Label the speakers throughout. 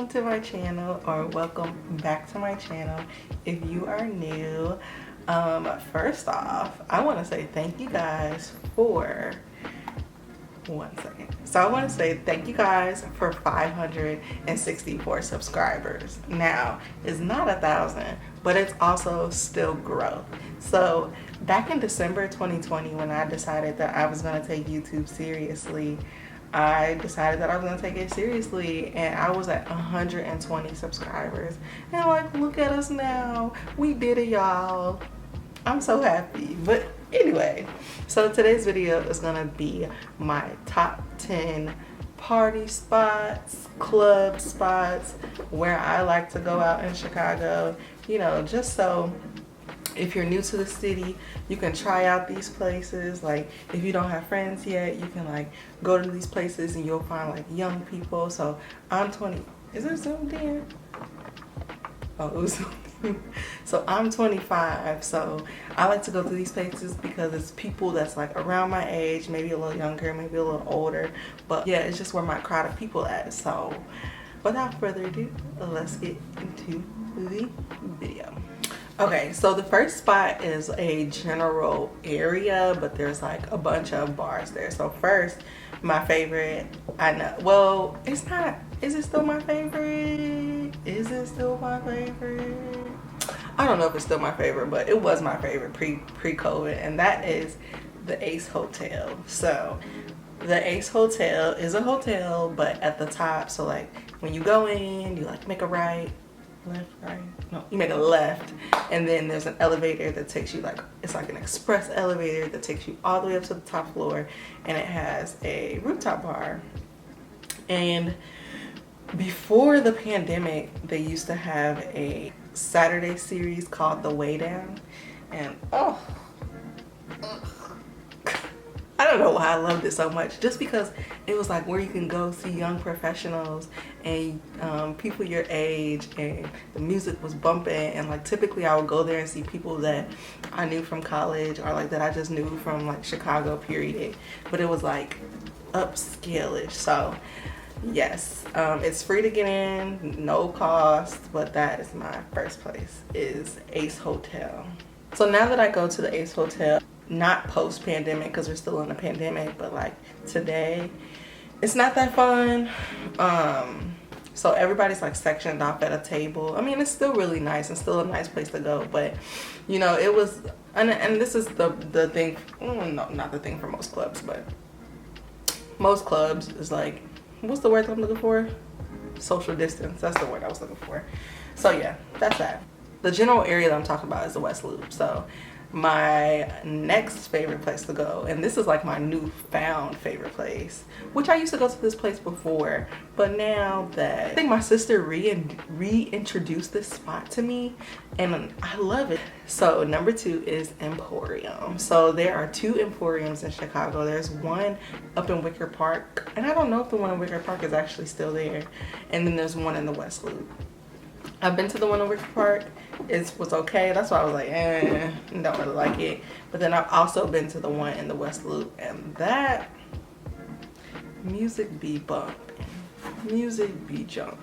Speaker 1: welcome to my channel, or welcome back to my channel if you are new. First off, I want to say thank you guys for 1 second. So I want to say thank you guys for 564 subscribers. Now, it's not 1,000, but it's also still growth. So back in December 2020, when I decided that I was going to take YouTube seriously, I decided that I was going to take it seriously, and I was at 120 subscribers. And like, look at us now. We did it, y'all. I'm so happy. But anyway, so today's video is going to be my top 10 party spots, club spots, where I like to go out in Chicago. You know, just so if you're new to the city, you can try out these places. Like, if you don't have friends yet, you can like go to these places and you'll find like young people. So I'm 20. Is it zoomed in? Oh, it was zoomed in. So I'm 25. So I like to go to these places because it's people that's like around my age, maybe a little younger, maybe a little older. But yeah, it's just where my crowd of people at. So without further ado, let's get into the video. Okay, so the first spot is a general area, but there's like a bunch of bars there. So first, my favorite, I know, well, it's not, is it still my favorite? Is it still my favorite? I don't know if it's still my favorite, but it was my favorite pre-COVID, and that is the Ace Hotel. So the Ace Hotel is a hotel, but at the top, so like when you go in, you like make a right, left, right, no, you make a left, and then there's an elevator that takes you, like, it's like an express elevator that takes you all the way up to the top floor, and it has a rooftop bar. And before the pandemic, they used to have a Saturday series called The Way Down, and oh, I don't know why I loved it so much, just because it was like where you can go see young professionals and people your age, and the music was bumping, and like typically I would go there and see people that I knew from college, or like that I just knew from like Chicago period, but it was like upscale-ish. So yes, it's free to get in, no cost, but that is my first place, is Ace Hotel. So now that I go to the Ace Hotel, not post-pandemic because we're still in a pandemic, but like today, it's not that fun. So everybody's like sectioned off at a table. I mean, it's still really nice and still a nice place to go, but you know, it was, and this is the thing, no, not the thing for most clubs, but most clubs is like, what's the word that I'm looking for? Social distance, that's the word I was looking for. So yeah, that's that. The general area that I'm talking about is the West Loop. So my next favorite place to go, and this is like my newfound favorite place, which I used to go to this place before, but now that I think my sister reintroduced this spot to me, and I love it. So number 2 is Emporium. So there are 2 Emporiums in Chicago. There's one up in Wicker Park, and I don't know if the one in Wicker Park is actually still there, and then there's one in the West Loop. I've been to the one in Wicker Park. It was okay. That's why I was like, don't really like it. But then I've also been to the one in the West Loop, and that music be bumping, music be jumping.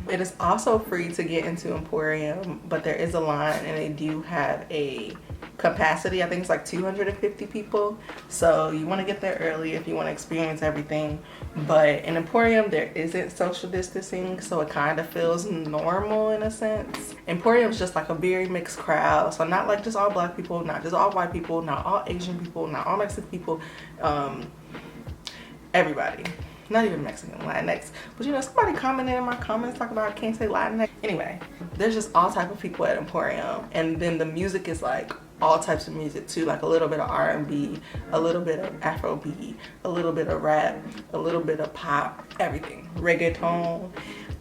Speaker 1: It is also free to get into Emporium, but there is a line, and they do have a capacity. I think it's like 250 people. So you want to get there early if you want to experience everything. But in Emporium, there isn't social distancing, so it kind of feels normal in a sense. Emporium's just like a very mixed crowd. So not like just all black people, not just all white people, not all Asian people, not all Mexican people, everybody. Not even Mexican, Latinx. But you know, somebody commented in my comments talking about I can't say Latinx. Anyway, there's just all type of people at Emporium. And then the music is like all types of music too, like a little bit of R&B, a little bit of Afrobeat, a little bit of rap, a little bit of pop, everything. Reggaeton,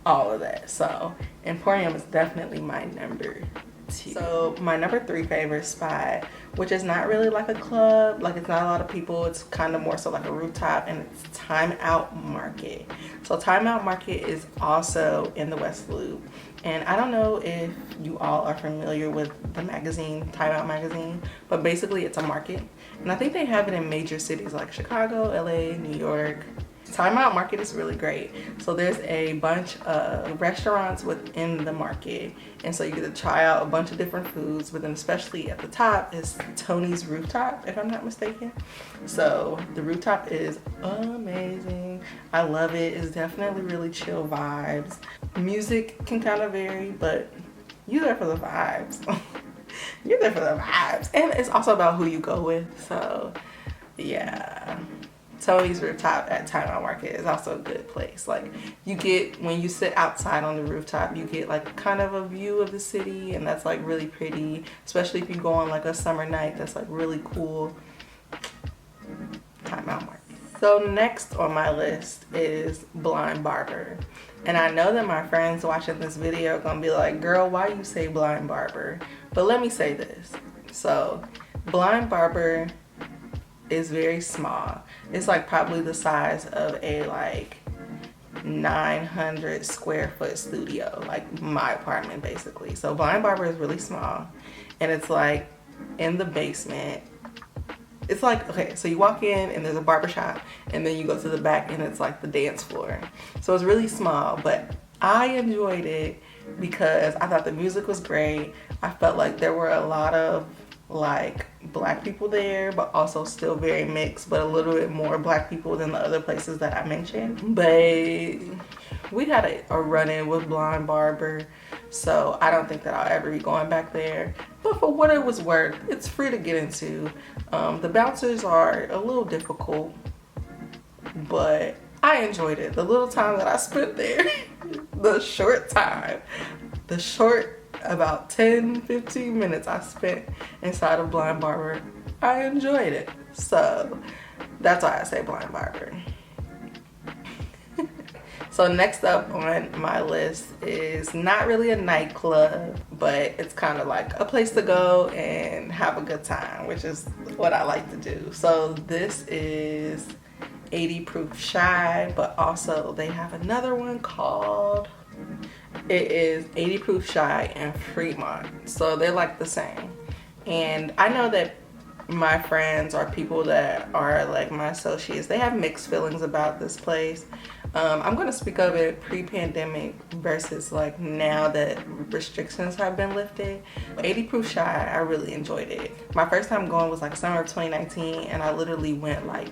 Speaker 1: all of that. So Emporium is definitely my number 2. So my number 3 favorite spot, which is not really like a club, like it's not a lot of people, it's kind of more so like a rooftop, and it's Time Out Market. So Time Out Market is also in the West Loop, and I don't know if you all are familiar with the magazine, Time Out magazine, but basically it's a market, and I think they have it in major cities like Chicago, LA, New York, Time Out Market is really great. So there's a bunch of restaurants within the market, and so you get to try out a bunch of different foods, but then especially at the top is Tony's Rooftop, if I'm not mistaken. So the rooftop is amazing. I love it. It's definitely really chill vibes. Music can kind of vary, but you're there for the vibes. You're there for the vibes. And it's also about who you go with. So yeah. Tony's Rooftop at Time Out Market is also a good place. Like, you get, when you sit outside on the rooftop, you get like kind of a view of the city, and that's like really pretty, especially if you go on like a summer night. That's like really cool. Time Out Market. So next on my list is Blind Barber. And I know that my friends watching this video are gonna be like, girl, why you say Blind Barber? But let me say this. So Blind Barber is very small. It's like probably the size of a like 900 square foot studio, like my apartment basically. So Blind Barber is really small, and it's like in the basement. It's like, okay, so you walk in and there's a barber shop, and then you go to the back and it's like the dance floor. So it's really small, but I enjoyed it because I thought the music was great. I felt like there were a lot of like black people there, but also still very mixed, but a little bit more black people than the other places that I mentioned. But we had a run-in with Blind Barber, so I don't think that I'll ever be going back there. But for what it was worth, it's free to get into. The bouncers are a little difficult, but I enjoyed it. The little time that I spent there, the short about 10-15 minutes I spent inside of Blind Barber, I enjoyed it. So that's why I say Blind Barber. So next up on my list is not really a nightclub, but it's kind of like a place to go and have a good time, which is what I like to do. So this is 80 Proof Shy, but also they have another one called, it is 80 Proof Shy and Fremont. So they're like the same. And I know that my friends or people that are like my associates, they have mixed feelings about this place. I'm going to speak of it pre-pandemic versus like now that restrictions have been lifted. 80 Proof Shy, I really enjoyed it. My first time going was like summer of 2019, and I literally went like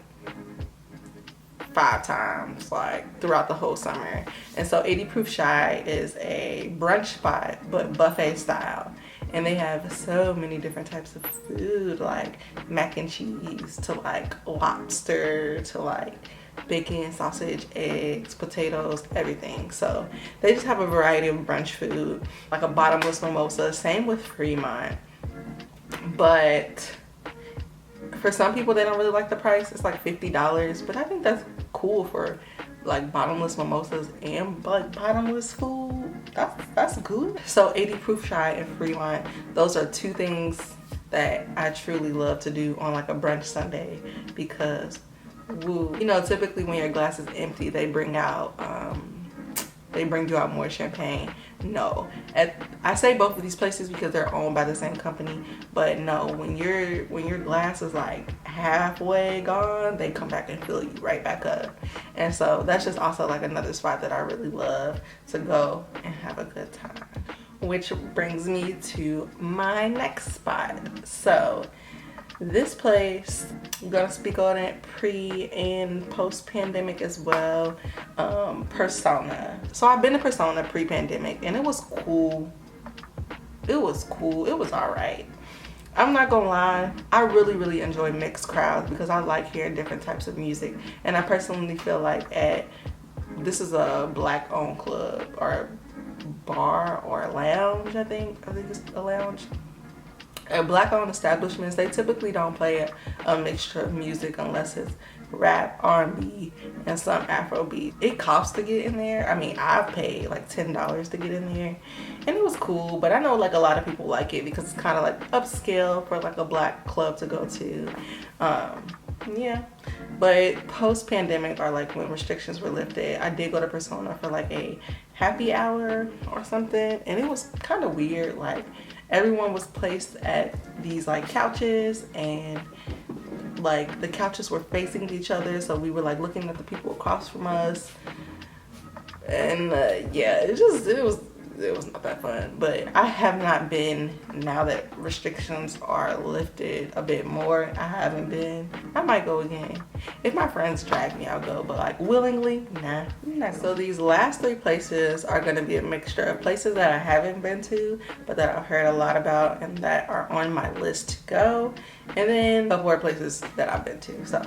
Speaker 1: 5 times like throughout the whole summer. And so 80 Proof Shy is a brunch spot, but buffet style. And they have so many different types of food, like mac and cheese to like lobster to like bacon, sausage, eggs, potatoes, everything. So they just have a variety of brunch food, like a bottomless mimosa. Same with Fremont. But for some people, they don't really like the price. It's like $50, but I think that's cool for like bottomless mimosas and like bottomless food. That's good. So 80 Proof Shy and Fremont, those are two things that I truly love to do on like a brunch Sunday, because woo, you know, typically when your glass is empty, they bring out they bring you out more champagne. No, I say both of these places because they're owned by the same company, but no, when your glass is like halfway gone, they come back and fill you right back up. And so that's just also like another spot that I really love to go and have a good time. Which brings me to my next spot. So this place, I'm gonna speak on it pre and post pandemic as well. Persona. So I've been to Persona pre-pandemic, and it was cool. It was all right. I'm not gonna lie, I really enjoy mixed crowds because I like hearing different types of music. And I personally feel like this is a black owned club or bar or lounge. I think it's a lounge. At black owned establishments, they typically don't play a mixture of music unless it's rap, R&B, and some Afrobeat. It costs to get in there. I mean, I've paid like $10 to get in there, and it was cool. But I know like a lot of people like it because it's kind of like upscale for like a black club to go to. Yeah. But post-pandemic, or like when restrictions were lifted, I did go to Persona for like a happy hour or something, and it was kind of weird. Like everyone was placed at these like couches, and like the couches were facing each other, so we were like looking at the people across from us. And yeah, it was not that fun. But I have not been, now that restrictions are lifted a bit more, I haven't been. I might go again. If my friends drag me, I'll go, but like willingly, nah. So these last 3 places are gonna be a mixture of places that I haven't been to, but that I've heard a lot about and that are on my list to go. And then a couple more places that I've been to. So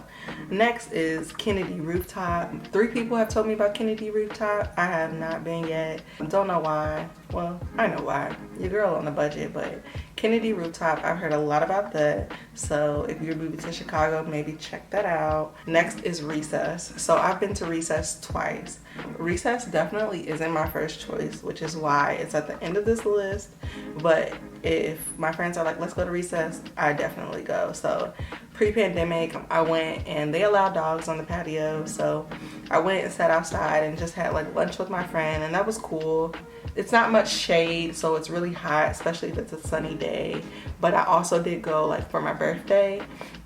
Speaker 1: next is Kennedy Rooftop. 3 people have told me about Kennedy Rooftop. I have not been yet. Don't know why. Well, I know why. Your girl on a budget, but Kennedy Rooftop, I've heard a lot about that. So if you're moving to Chicago, maybe check that out. Next is Recess. So I've been to Recess twice. Recess definitely isn't my first choice, which is why it's at the end of this list. But if my friends are like, let's go to Recess, I definitely go. So pre-pandemic, I went and they allow dogs on the patio. So I went and sat outside and just had like lunch with my friend, and that was cool. It's not much shade, so it's really hot, especially if it's a sunny day. But I also did go like for my birthday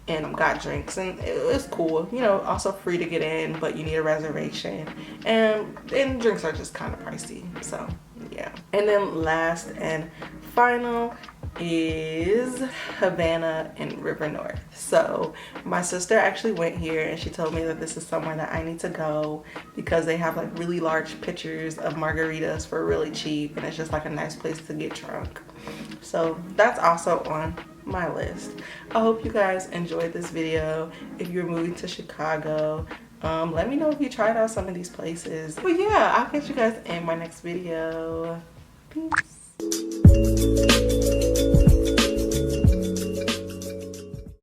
Speaker 1: and got drinks, and it was cool. You know, also free to get in, but you need a reservation. And drinks are just kind of pricey, so yeah. And then last and final is Havana and River North. So my sister actually went here and she told me that this is somewhere that I need to go because they have like really large pitchers of margaritas for really cheap, and it's just like a nice place to get drunk. So that's also on my list. I hope you guys enjoyed this video. If you're moving to Chicago, let me know if you tried out some of these places. But yeah, I'll catch you guys in my next video. Peace.